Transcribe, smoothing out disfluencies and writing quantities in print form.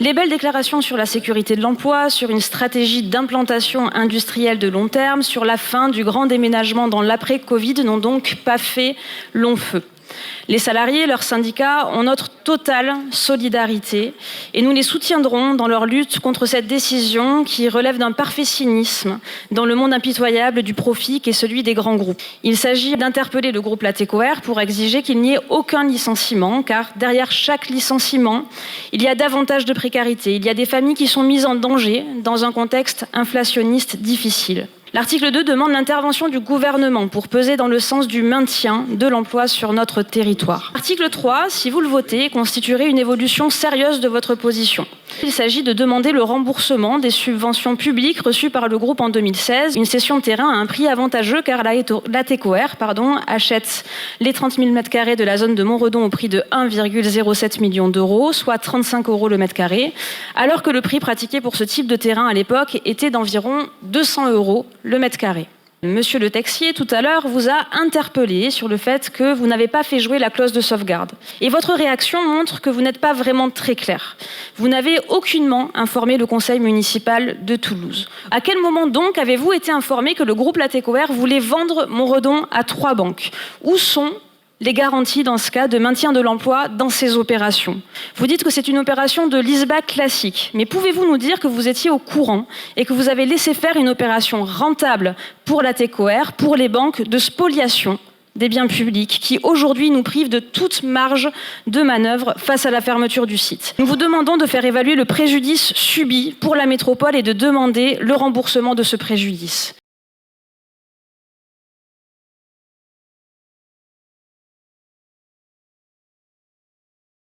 Les belles déclarations sur la sécurité de l'emploi, sur une stratégie d'implantation industrielle de long terme, sur la fin du grand déménagement dans l'après-Covid n'ont donc pas fait long feu. Les salariés, leurs syndicats ont notre totale solidarité et nous les soutiendrons dans leur lutte contre cette décision qui relève d'un parfait cynisme dans le monde impitoyable du profit qu'est celui des grands groupes. Il s'agit d'interpeller le groupe Latécoère pour exiger qu'il n'y ait aucun licenciement, car derrière chaque licenciement, il y a davantage de précarité, il y a des familles qui sont mises en danger dans un contexte inflationniste difficile. L'article 2 demande l'intervention du gouvernement pour peser dans le sens du maintien de l'emploi sur notre territoire. L'article 3, si vous le votez, constituerait une évolution sérieuse de votre position. Il s'agit de demander le remboursement des subventions publiques reçues par le groupe en 2016. Une cession de terrain à un prix avantageux car Latécoère achète les 30 000 m² de la zone de Montredon au prix de 1,07 million d'euros, soit 35 € le mètre carré, alors que le prix pratiqué pour ce type de terrain à l'époque était d'environ 200 € le mètre carré. Monsieur Le Texier, tout à l'heure, vous a interpellé sur le fait que vous n'avez pas fait jouer la clause de sauvegarde. Et votre réaction montre que vous n'êtes pas vraiment très clair. Vous n'avez aucunement informé le conseil municipal de Toulouse. À quel moment donc avez-vous été informé que le groupe Latécoère voulait vendre Montredon à 3 banques? Où sont les garanties dans ce cas de maintien de l'emploi dans ces opérations? Vous dites que c'est une opération de leaseback classique, mais pouvez-vous nous dire que vous étiez au courant et que vous avez laissé faire une opération rentable pour Latécoère, pour les banques, de spoliation des biens publics qui aujourd'hui nous privent de toute marge de manœuvre face à la fermeture du site? Nous vous demandons de faire évaluer le préjudice subi pour la métropole et de demander le remboursement de ce préjudice.